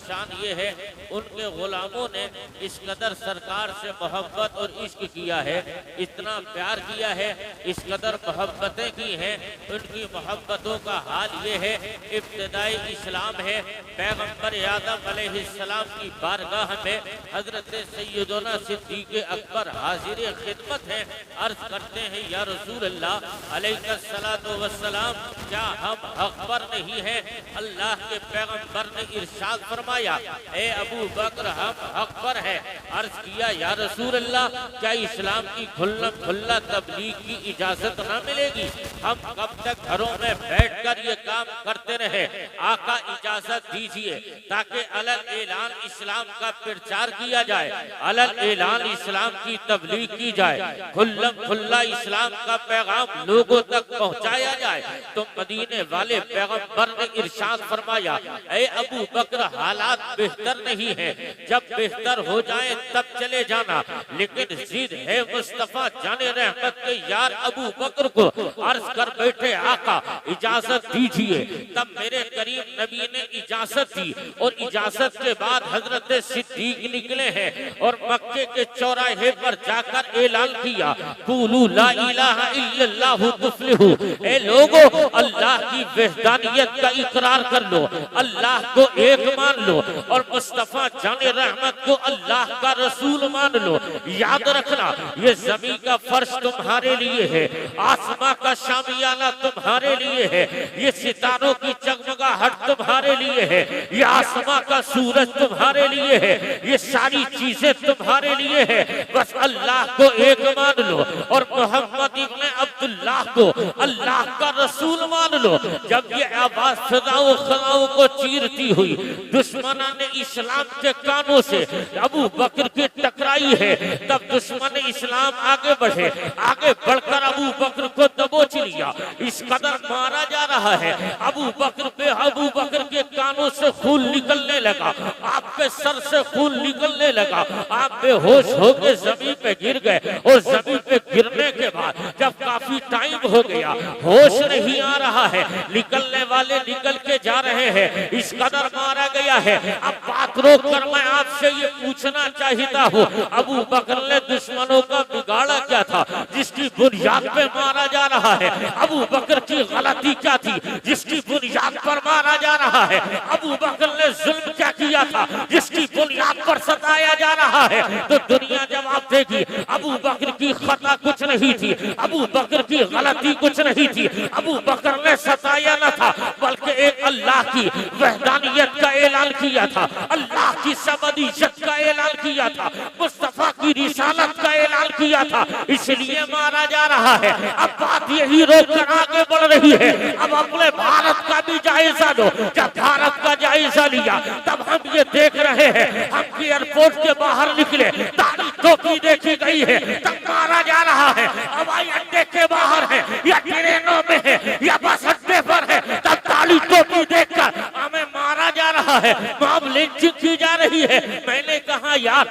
शान ये है, उनके गुलामों ने इस कदर सरकार से मोहब्बत और इश्क किया है, इतना प्यार किया है, इस कदर मोहब्बतें की हैं। उनकी मोहब्बतों का हाल ये है, इब्तिदाई इस्लाम है, पैगम्बर आदम अलैहिस्सलाम की बारगाह में हजरत सैयदना सिद्दीक़ अकबर हाजिर खिदमत है। अर्ज करते हैं, या रसूल अल्लाह अलैहिस्सलातु वस्सलाम, क्या हम अकबर नहीं हैं? अल्लाह के पैगम्बर ने इरशाद फरमाया, ए अबू बकर, हम अकबर है। अर्ज किया, या रसूल अल्लाह, क्या इस्लाम की खुल्ला तबलीग की इजाजत ना मिलेगी? हम कब तक घरों में बैठकर ये काम करते रहे? आका इजाजत दीजिए ताकि अलग ऐलान इस्लाम का प्रचार किया जाए, अलग ऐलान इस्लाम की तबलीग की जाए, खुल्ला इस्लाम का पैगाम लोगों तक पहुंचाया जाए। तो मदीने वाले पैगंबर ने इरशाद फरमाया, ए अबू बकर, हालात बेहतर नहीं है, जब बेहतर हो जाए तब चले जाना, लेकिन जिद है मुस्तफा जाने रहमत के यार अबू बकर को। अर्ज कर बैठे, आका इजाजत दीजिए। तब मेरे करीम नबी ने इजाजत दी और इजाजत के बाद हजरत सिद्दीक निकले हैं और मक्के के चौराहे पर जाकर ऐलान किया, कुलू ला इलाहा इल्लल्लाहु तुफ्लिहू। ए लोगो, अल्लाह की वहदानियत का इकरार कर लो, अल्लाह को एक मान लो और मुस्तफा जाने रहमत को अल्लाह का रसूल मान लो। याद रखना, ये जमीन का फर्श तुम्हारे लिए है, आसमां का शामियाना तुम्हारे लिए है, ये सितारों की जगमगाहट तुम्हारे लिए है, ये आसमां का सूरज तुम्हारे लिए है, ये सारी चीजें तुम्हारे लिए है। बस अल्लाह को एक मान लो और मोहम्मद इब्ने अब्दुल्लाह को अल्लाह का रसूल मान लो। जब ये आवाज फिजाओं खलाओं को चीरती हुई दुश्मना ने इस्लाम के कानों से अबू बकर की टकराई है, तब दुश्मन इस्लाम आगे बढ़े, आगे बढ़कर अबू बकर को दबोच लिया। इस कदर मारा जा रहा है, अबू बकर के कानों से खून निकलने लगा, आपके सर से खून निकलने लगा, आप बेहोश होकर जमीन पे गिर गए और जमीन पे गिरने के बाद जब काफी टाइम हो गया, होश नहीं आ रहा है, निकलने वाले निकल के जा रहे हैं, इस कदर मारा गया है। अब बात रोक कर मैं आपसे ये पूछना चाहता हूँ, अबू बकर ने दुश्मनों का बिगाड़ा क्या था जिसकी बुनियाद पे मारा जा रहा है? अबू बकर की गलती क्या थी जिसकी बुनियाद पर मारा जा रहा है? अबू बकर ने जुल्म क्या किया था जिसकी बुनियाद पर सताया जा रहा है? तो दुनिया जवाब देगी, अबू बकर की खता कुछ नहीं थी, अबू बकर की गलती कुछ नहीं थी, अबू बकर ने सताया न था, बल्कि एक अल्लाह की वहदानियत का ऐलान किया था, अल्लाह की सबदियत का ऐलान किया था, मुस्तफा की रिसालत का ऐलान किया था, इसलिए मारा जा रहा है। अब बात यही रोक कर आगे बढ़ रही है, अब अपने भारत का भी जायजा लो। जब भारत का जायजा लिया तब हम ये देख रहे हैं, हम एयरपोर्ट के बाहर निकले, दाढ़ी टोपी देखी गई है, तब मारा जा रहा है। हवाई अड्डे के बाहर है या ट्रेनों में है या बस अड्डे पर है, तब दाढ़ी टोपी देखकर हमें मारा जा रहा है, मॉब लिंचिंग की जा रही है। मैंने कहा, यार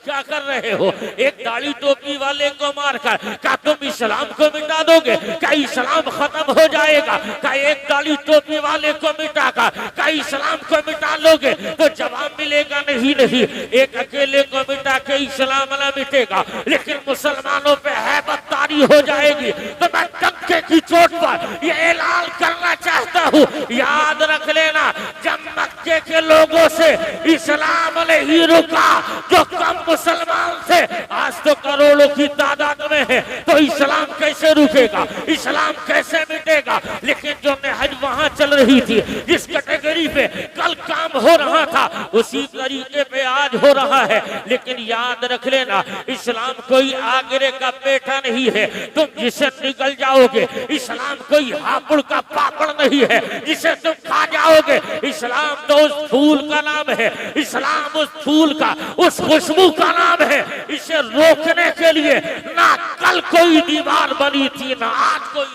क्या कर रहे हो? एक दाढ़ी टोपी वाले को मारकर क्या तुम इस्लाम को मिटा दोगे? क्या इस्लाम खत्म हो जाएगा? क्या एक दाढ़ी टोपी वाले को मिटाकर क्या इस्लाम को मिटा लोगे? तो जवाब मिलेगा, नहीं नहीं, एक अकेले को मिटा के इस्लाम न मिटेगा, लेकिन मुसलमानों पे हैबत तारी हो जाएगी। तो मैं डंके की चोट पर ये ऐलान करना चाहता हूँ, याद रख लेना, जब मक्के के लोगों से इस्लाम नहीं रुका, जो कम मुसलमान थे आज तो करोड़ों की तादाद में है, तो इस्लाम कैसे रुकेगा? इस्लाम कैसे मिटेगा? लेकिन जो नहज वहां चल रही थी, जिस कैटेगरी पे कल काम हो रहा था, उसी तरीके पे आज हो रहा है। लेकिन याद रख लेना, इस्लाम कोई आगरे का पेठा नहीं है तुम जिसे निकल जाओगे, इस्लाम कोई हापुड़ का पापड़ नहीं है जिसे तुम खा जाओगे। इस्लाम तो उस फूल का नाम है, इस्लाम उस फूल का, उस खुशबू का नाम है। इसे रोकने के लिए ना कल कोई दीवार बनी थी, ना आज कोई।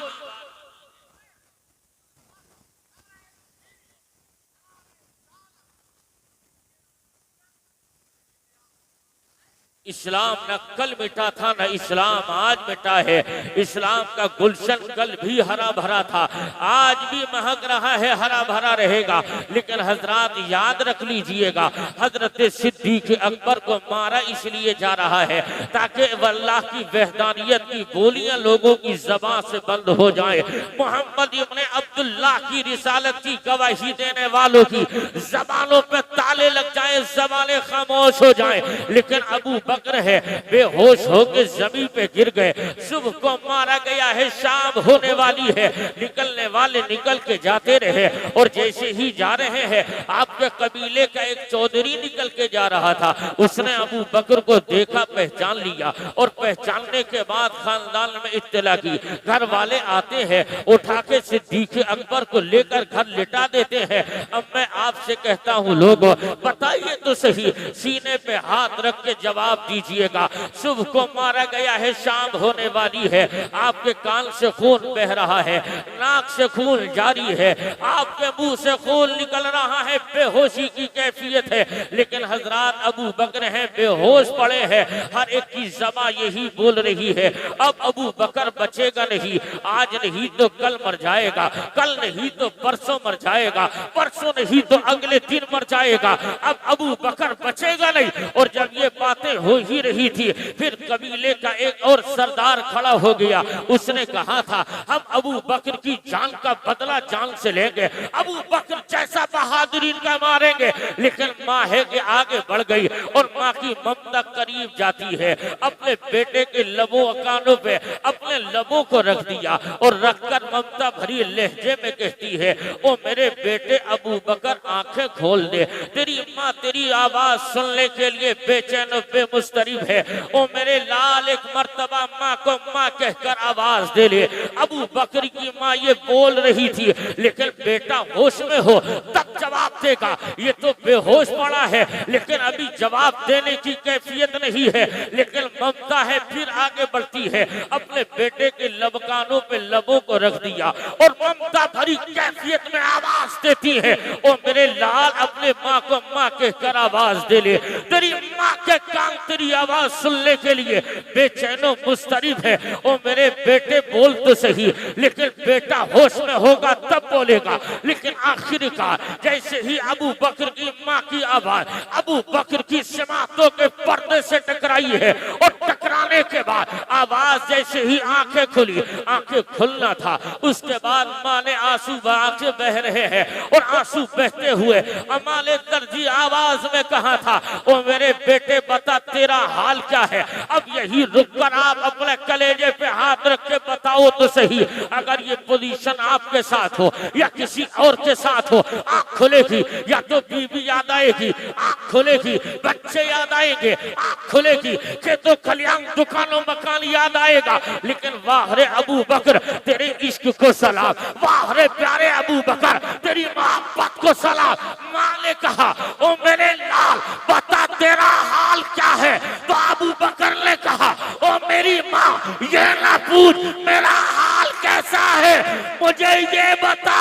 इस्लाम न कल मिटा था न इस्लाम आज मिटा है। इस्लाम का गुलशन कल भी हरा भरा था, आज भी महक रहा है, हरा भरा रहेगा। लेकिन हजरात याद रख लीजिएगा, हजरत सिद्दीक अकबर को मारा इसलिए जा रहा है ताकि अल्लाह की वहदानियत की बोलियां लोगों की जबान से बंद हो जाए। मोहम्मद इब्ने अब्दुल्लाह की रिसालत की गवाही देने वालों की जबानों पे ताले लग जाए, जबानें खामोश हो जाए। लेकिन अबू बकर है बेहोश होकर जमीन पे गिर गए। सुबह को मारा गया है, शाम होने वाली है, निकलने वाले निकल के जाते रहे। और जैसे ही जा रहे हैं आपके कबीले का एक चौधरी निकल के जा रहा था, उसने अबू बकर को देखा, पहचान लिया। और पहचानने के बाद खानदान में इत्तला की। घर वाले आते हैं, उठा के सिद्दीक अकबर को लेकर घर लिटा देते हैं। अब मैं आपसे कहता हूँ लोगों, बताइए तो सही, सीने पे हाथ रख के जवाब दीजिएगा। सुबह को मारा गया है, शाम होने वाली है, आपके कान से खून बह रहा है, नाक से खून जारी है, आपके मुंह से खून निकल रहा है, बेहोशी की कैफियत है। लेकिन हजरात अबू बकर हैं, बेहोश पड़े हैं, हर एक की ज़बान यही बोल रही है, अब अबू बकर बचेगा नहीं, आज नहीं तो कल मर जाएगा, कल नहीं तो परसों मर जाएगा, परसों नहीं तो अगले दिन मर जाएगा, अब अबू बकर बचेगा नहीं। और जब ये बातें हो ही रही थी, फिर कबीले का एक और सरदार खड़ा हो गया। उसने कहा था, हम अबू बकर की जान का बदला जान से लेंगे, अबू बकर जैसा बहादुरी का मारेंगे। लेकिन माँ है कि आगे बढ़ गई और माँ की ममता करीब जाती है, अपने बेटे के लबों कानों पे अपने लबों को रख दिया और रखकर ममता भरी लहजे में कहती है, ओ मेरे बेटे अबू बकर आंखें खोल दे, तेरी माँ तेरी आवाज सुनने के लिए बेचैन बेमुस्तरिब है। ओ मेरे लाल, एक मर्तबा माँ को माँ कहकर आवाज दे ले। अबू बकर की माँ ये बोल रही थी, लेकिन बेटा होश में हो तब जवाब देगा, ये तो बेहोश पड़ा है, लेकिन अभी जवाब देने की कैफियत नहीं है। लेकिन ममता है, फिर आगे बढ़ती है, अपने बेटे के लबकानों पे लबों को रख दिया और ममता भरी कैफियत में आवाज देती है, ओ मेरे लाल, अपने माँ को माँ कहकर आवाज दे ले, तेरी माँ के कान तेरी आवाज सुनने के लिए बेचैनो मुस्तरिब है। ओ मेरे बेटे बोल तो सही, लेकिन बेटा होश में होगा तब बोलेगा। लेकिन आखिरकार जैसे ही अबू बकर की माँ की आवाज अबू बकर की समातों के पर्दे से टकराई है और टकराने के बाद आवाज जैसे ही आंखें खुली, आंखें खुलना था, उसके बाद माँ ने आंसू आंखें बह रहे हैं और आंसू बहते हुए अमाले दर्जी आवाज में कहा था, ओ मेरे बेटे बता तेरा हाल क्या है। अब यही रुक कर आप अपने कलेजे पे हाथ रख के बताओ तो सही, अगर ये पोजीशन आपके साथ हो या किसी और के साथ हो, आंख खुलेगी, या तो बीवी याद आएगी, आंख खुलेगी, बच्चे याद आएंगे, आंख खुलेगी, खेतों खलियान दुकानों मकान याद आएगा। लेकिन वाह रे अबू बकर तेरे इश्क को सलाम, वाह रे प्यारे अबू बकर तेरी मोहब्बत को सलाम। माँ ने कहा, ओ मेरे लाल बता तेरा हाल क्या है। तो अबू बकर ने कहा, ओ मेरी माँ ये ना पूछ मेरा हाल कैसा है, मुझे ये बता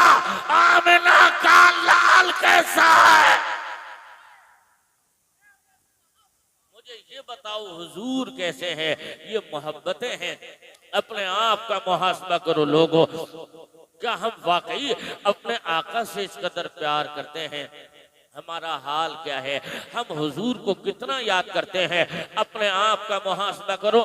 आमिना का लाल कैसा है, मुझे ये बताओ हुजूर कैसे हैं। ये मोहब्बतें हैं, अपने आप का मुहासबा करो लोगों, क्या हम वाकई अपने आका से इस कदर प्यार करते हैं? हमारा हाल क्या है? हम हुजूर को कितना याद करते हैं? अपने आप का मुहासबा करो।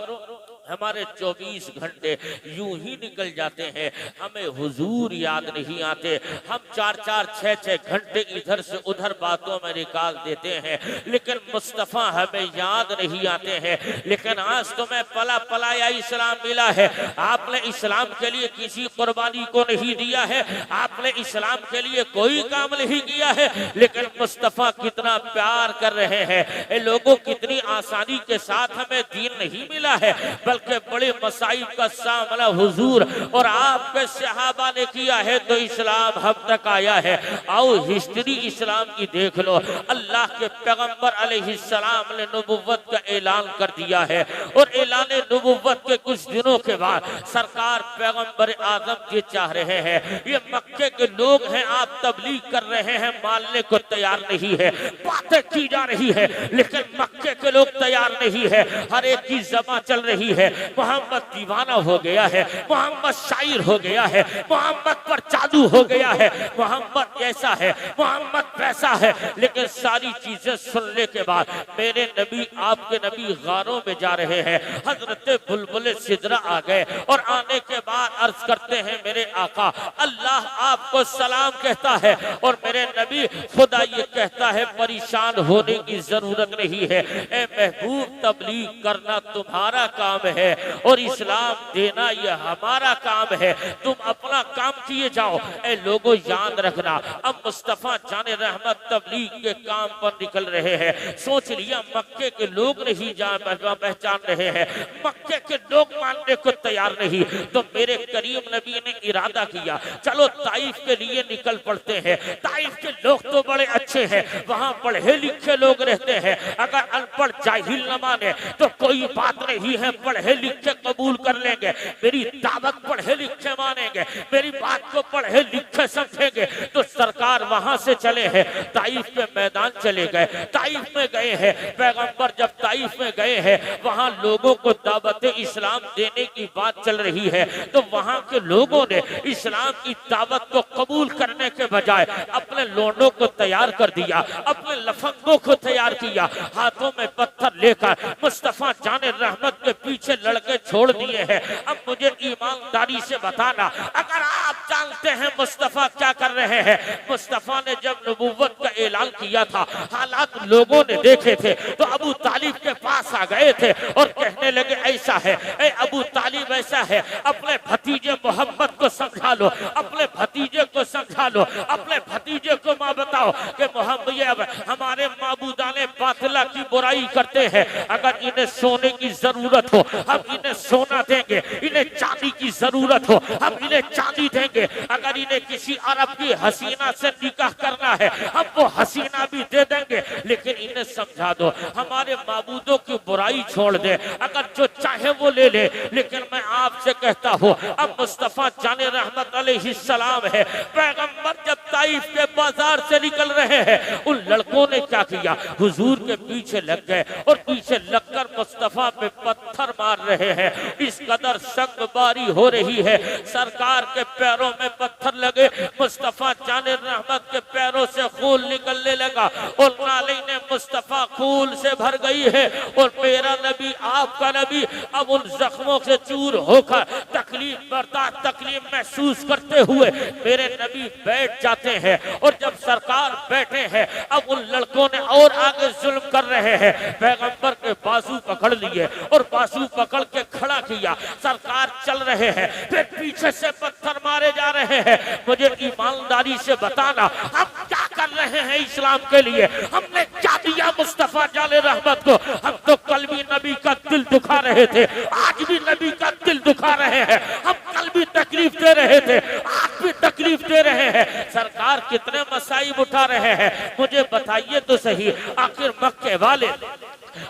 हमारे 24 घंटे यूं ही निकल जाते हैं, हमें हुजूर याद नहीं आते। हम 4-4, 6-6 घंटे इधर से उधर बातों में निकाल देते हैं, लेकिन मुस्तफ़ा हमें याद नहीं आते हैं। लेकिन आज तो मैं पला पलाया इस्लाम मिला है, आपने इस्लाम के लिए किसी कुर्बानी को नहीं दिया है, आपने इस्लाम के लिए कोई काम नहीं किया है, लेकिन मुस्तफ़ा कितना प्यार कर रहे हैं। लोगों कितनी आसानी के साथ हमें दीन नहीं मिला है, बल्कि बल्कि बड़े मसाइब का सामना हुजूर और आपके सहाबा ने किया है तो इस्लाम हम तक आया है। आओ हिस्ट्री इस्लाम की देख लो। अल्लाह के पैगंबर अलैहिस्सलाम ने नबुव्वत का ऐलान कर दिया है और ऐलान नबुव्वत के कुछ दिनों के बाद सरकार पैगंबर आजम ये चाह रहे हैं, ये मक्के के लोग हैं, आप तबलीग कर रहे हैं, मानने को तैयार नहीं है, बातें की जा रही है लेकिन मक्के के लोग तैयार नहीं है। हर एक की ज़बान चल रही है, मोहम्मद दीवाना हो गया है, मोहम्मद शायर हो गया है, मोहम्मद पर जादू हो गया है, मोहम्मद ऐसा है, मोहम्मद वैसा है। लेकिन सारी चीजें सुनने के बाद मेरे नबी, आपके नबी गारों में जा रहे हैं। हजरत बुलबुल सिदरा आ गए और आने के बाद अर्ज करते हैं, मेरे आका अल्लाह आपको सलाम कहता है और मेरे नबी खुदा ये कहता है परेशान होने की जरूरत नहीं है। ए महबूब, तबलीग करना तुम्हारा काम है और इस्लाम देना ये हमारा काम है, तुम अपना काम किए जाओ। ए लोगों याद रखना, अब मुस्तफा जाने रहमत तबलीग के काम पर निकल रहे हैं। सोच लिया मक्के के लोग नहीं पहचान रहे हैं, मक्के के लोग मानने को तैयार नहीं, तो मेरे करीम नबी ने इरादा किया चलो ताइफ के लिए निकल पड़ते हैं। ताइफ के लोग तो बड़े अच्छे हैं, वहां पढ़े लिखे लोग रहते हैं, अगर अनपढ़ जाहिल न माने तो कोई बात नहीं है, पढ़े लिखे कबूल कर लेंगे, मेरी दावत पढ़े लिखे मानेंगे, मेरी बात को पढ़े लिखे समझेंगे। तो सरकार वहां से चले हैं, ताइफ के मैदान चले गए, ताइफ में गए हैं। पैगंबर जब ताइफ में गए हैं, वहां लोगों को दावत इस्लाम देने की बात चल रही है, तो वहां के लोगों ने इस्लाम की दावत को कबूल करने के बजाय अपने लोंडों को तैयार कर दिया, अपने लफंगों को तैयार किया, हाथों में पत्थर लेकर मुस्तफा जाने रहमत के पीछे लड़के छोड़ दिए हैं। अब मुझे ईमानदारी से बताना, अगर आप जानते हैं मुस्तफा क्या कर रहे हैं। मुस्तफा ने जब नबूवत का ऐलान किया था, हालात लोगों ने देखे थे, तो अबू तालिब के पास आ गए थे और कहने लगे ऐसा है, ए अबू तालिब ऐसा है, अपने भतीजे मोहम्मद को समझा लो, अपने भतीजे को समझा लो, अपने भतीजे को मां बताओ कि मोहम्मद ये हमारे माबूदाने बातिला की बुराई करते हैं, अगर इन्हें सोने की जरूरत हो हम इन्हें सोना देंगे, इन्हें चांदी की जरूरत हो हम इन्हें चांदी देंगे, अगर इन्हें किसी अरब की हसीना से निकाह करना है हम वो हसीना भी दे देंगे, लेकिन इन्हें समझा दो हमारे माबूदों की बुराई छोड़ दे, अगर जो चाहे वो ले ले। लेकिन मैं आपसे कहता हूँ, अब मुस्तफा जाने रहमत अलैहिस्सलाम है, पैगंबर जब ताइफ के बाजार से निकल रहे हैं, उन लड़कों ने क्या किया, हुजूर के पीछे लग गए और पीछे लगकर मुस्तफा पे पत्थर मार रहे हैं। इस कदर संगबारी हो रही है, सरकार के पैरों में पत्थर लगे, मुस्तफा जाने रहमत के पैरों से खून निकलने लगा और नालिने मुस्तफा खून से भर गई है और मेरा नबी, आपका नबी अब उन जख्मों से चूर होकर तकलीफ महसूस करते हुए मेरे नबी बैठ जाते हैं। और जब सरकार बैठे हैं, अब उन लड़कों ने और आगे जुल्म कर रहे हैं, पैगंबर के बाजू पकड़ लिए और बाजू पकड़ के खड़ा किया, सरकार चल रहे हैं, फिर पीछे से पत्थर मारे जा रहे हैं। मुझे ईमानदारी से बताना, हम क्या कर रहे हैं इस्लाम के लिए, हमने क्या दिया मुस्तफा जाने रहमत को। हम तो कल भी नबी का दिल दुखा रहे थे, आज भी नबी का दिल दुखा रहे हैं, हम कल भी तकलीफ दे रहे थे, आज भी तकलीफ दे रहे हैं। सरकार कितने मसाइब उठा रहे हैं, मुझे बताइए तो सही। आखिर मक्के वाले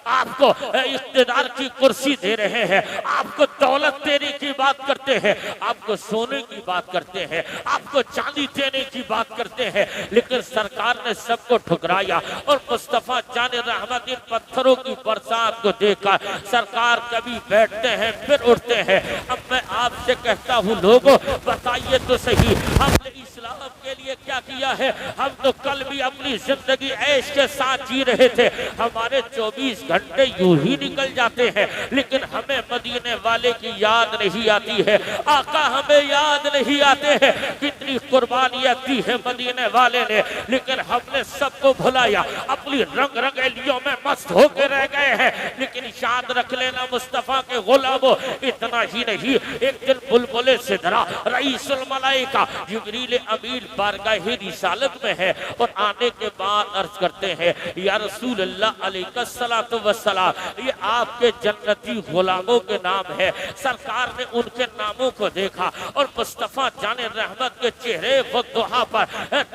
आपको इख्तिदार की कुर्सी दे रहे हैं, आपको दौलत देने की बात करते हैं, आपको सोने की बात करते हैं, आपको चांदी देने की बात करते हैं, लेकिन सरकार ने सबको ठुकराया और मुस्तफा जाने रहमत इन पत्थरों की बरसात को देखकर सरकार कभी बैठते हैं फिर उठते हैं। अब मैं आपसे कहता हूँ, लोगों बताइए तो सही, हमने इस्लाम के लिए क्या किया है। हम तो कल भी अपनी जिंदगी ऐश के साथ जी रहे थे, हमारे 24 घंटे यूं ही निकल जाते हैं, लेकिन हमें मदीने वाले की याद नहीं आती है, आका हमें याद नहीं आते हैं, कितनी कुर्बानियां दी है मदीने वाले ने, लेकिन हमने सबको भुलाया, अपनी रंग रंगेलियों में मस्त होकर रह गए हैं। लेकिन याद रख लेना मुस्तफा के गुलामों, इतना ही नहीं, एक दिन बुलबुल सिदरा रईसुल मलाइका जिब्रील अमीन बारगाह ही रिसालत में है। और आने के बाद अर्ज करते हैं या रसूल अल्लाह अलैहिस्सलातु वस्सलाम, ये आपके जन्नती गुलामों के नाम है। सरकार ने उनके नामों को देखा और मुस्तफ़ा जाने रहमत के चेहरे व दुहा पर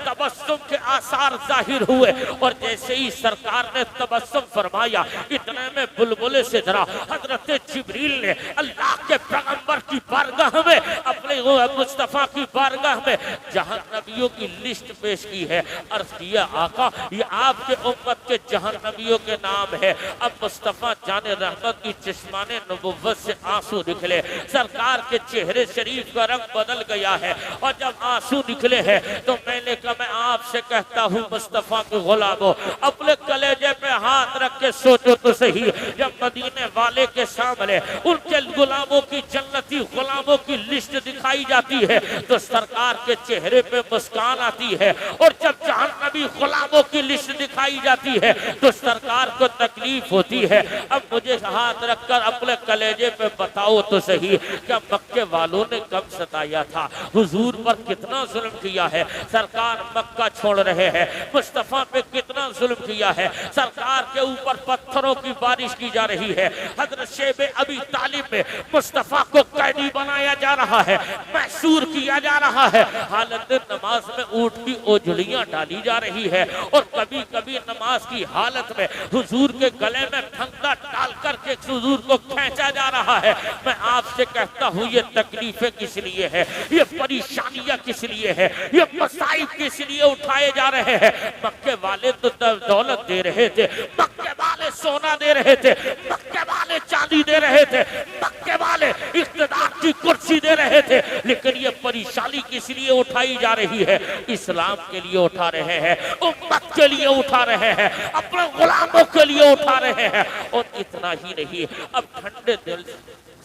तबस्सुम के आसार जाहिर हुए। और जैसे ही सरकार ने तबस्सुम फरमाया, इतने में बुलबुले से जरा हजरत जिब्रील ने अल्लाह के पैगंबर की बारगाह में, अपने मुस्तफ़ा की बारगाह में जहन्नमियों की लिस्ट पेश की है। अर्ज किया आका, ये आपके उम्मत के जहन्नमियों के नाम है। अब मुस्तफ़ा जाने रहमत की चश्माने नबुव्वत से आंसू निकले। सरकार के चेहरे शरीफ का रंग बदल गया है। और जब आंसू निकले हैं तो मैंने कहा, मैं आपसे कहता हूँ मुस्तफ़ा के गुलामों, अपने कलेजे पे हाथ रख के सोचो तो सही, जब मदीने वाले के सामने उनके गुलामों की, जन्नती गुलामों की लिस्ट दिखाई जाती है तो सरकार के चेहरे पे मुस्कान आती है। और जब जहन्नमी गुलामों की लिस्ट दिखाई जाती है तो सरकार को तकलीफ होती है। अब मुझे हाथ रखकर अपने कलेजे पे बताओ तो सही, क्या मक्के वालों ने कब सताया था, हुजूर पर कितना जुल्म किया है। सरकार मक्का छोड़ रहे हैं, मुस्तफ़ा पे कितना जुल्म किया है। सरकार के ऊपर पत्थरों की बारिश की जा रही है। हजरत शेबे अबी तालिब में मुस्तफ़ा को कैदी बनाया जा रहा है, महसूर किया जा रहा है। हालत नमाज में ऊँट की ओझलियां डाली जा रही है। और कभी कभी नमाज की हालत में हुजूर के गले में फंदा डाल करके हुजूर को खींचा जा रहा है। मैं आपसे कहता हूँ, ये तकलीफें किस लिए है, ये परेशानियां किस लिए है, ये मसाइब किस लिए उठाए जा रहे हैं। मक्के वाले तो दौलत दे रहे थे, मक्के वाले सोना दे रहे थे, मक्के वाले चांदी दे रहे थे, मक्के वाले इख्तिदार की कुर्सी दे रहे थे। लेकिन ये परेशानी किस लिए उठाई जा रही है? इस्लाम के लिए उठा रहे हैं, उम्मत के लिए उठा रहे हैं, अपने गुलामों के लिए उठा रहे हैं। और इतना ही नहीं, अब ठंडे दिल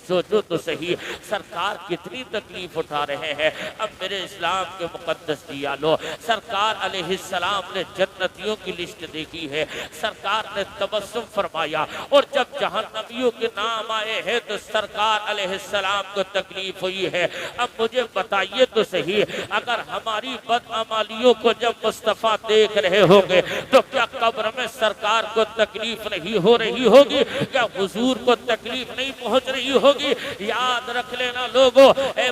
सोचो तो सही, सरकार कितनी तकलीफ उठा रहे हैं। अब मेरे इस्लाम के मुकद्दस दिया लो, सरकार अलैहिस्सलाम ने जन्नतियों की लिस्ट देखी है। सरकार ने तबस्सुम फरमाया। और जब जहन्नमियों के नाम आए हैं तो सरकार अलैहिस्सलाम को तकलीफ हुई है। अब मुझे बताइए तो सही, अगर हमारी बदअमालियों को जब मुस्तफ़ा देख रहे होंगे तो क्या कब्र में सरकार को तकलीफ नहीं हो रही होगी? क्या हुजूर को तकलीफ नहीं पहुंच रही होगी? याद रख लेना लोगों,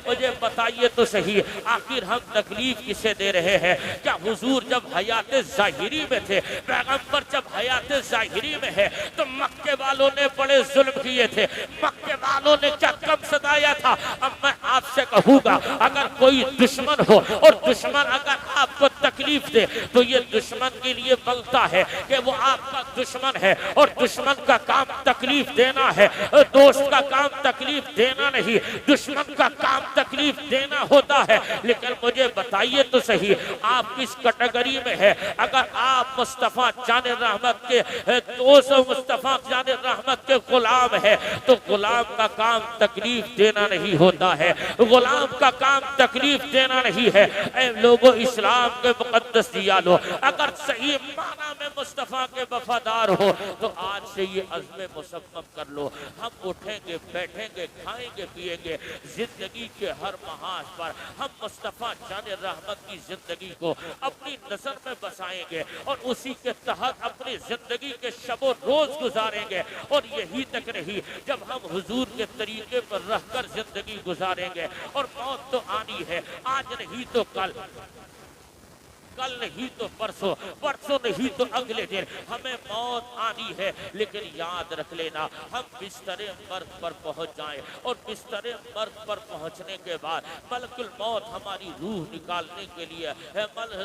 मुझे बताइए तो सही, आखिर हम तकलीफ किसे दे रहे हैं? क्या हुजूर जब हयात ज़ाहिरी में थे, पैगंबर जब हयात ज़ाहिरी में है तो मक्के वालों ने बड़े जुल्म किए थे, मक्के वालों ने क्या कम सताया था? अब मैं आपसे कहूँगा, अगर कोई दुश्मन हो और दुश्मन अगर आपको तकलीफ दे तो ये दुश्मन के लिए बनता है कि वो आपका दुश्मन है और दुश्मन का काम तकलीफ देना है, दोस्त का काम तकलीफ देना नहीं, दुश्मन का काम तकलीफ देना होता है। लेकिन मुझे बताइए तो सही, आप किस कैटेगरी में है? अगर आप मुस्तफ़ा जाने रहमत के दोस्त, मुस्तफ़ा जाने रहमत के गुलाम है तो गुलाम का काम तकलीफ देना नहीं होता है, गुलाम का काम तकलीफ देना नहीं है। लोगों, इस्लाम के मुकद्दस दिया लो, अगर सही माना में मुस्तफ़ा के वफादार हो तो आज से ये अज़्म मुसम्मम कर लो, हम उठेंगे, बैठेंगे, खाएंगे, पिएंगे, जिंदगी के हर महाज पर हम मुस्तफ़ा जाने रहमत की जिंदगी को अपनी नजर में बसाएंगे और उसी के तहत अपनी जिंदगी के शबो रोज गुजारेंगे। और यही तक नहीं, जब हम हुजूर के तरीके पर रहकर जिंदगी गुजारेंगे और मौत तो आनी है, आज नहीं तो कल, कल नहीं तो परसों, परसों नहीं तो अगले दिन हमें मौत आनी है। लेकिन याद रख लेना, हम बिस्तरे मर्ग पर पहुंच जाएं और बिस्तरे मर्ग पर पहुंचने के बाद मलकुल मौत हमारी रूह निकालने के लिए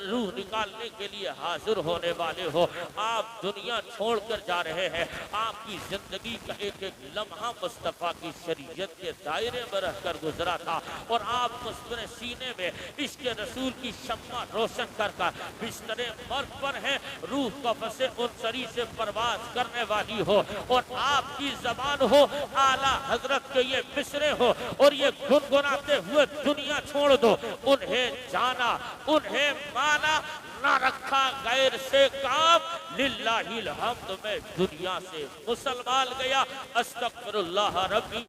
रूह निकालने के लिए हाजिर होने वाले हो। आप दुनिया छोड़कर जा रहे हैं, आपकी जिंदगी का एक एक लम्हा मुस्तफ़ा की शरीयत के दायरे में रहकर गुजरा था और आप मुस्कुरे सीने में इश्क़ रसूल की शम्मा रोशन कर बिस्तरे मर्ग पर है, रूह कब्र से उनसरी से परवाज करने वाली हो और आपकी जबान हो आला हजरत के ये मिसरे हो और ये गुनगुनाते हुए दुनिया छोड़ दो। उन्हें जाना, उन्हें माना, ना रखा गैर से काम, लिल्लाहिल हम्द में दुनिया से मुसलमान गया। अस्तगफिरुल्लाह रब्बी।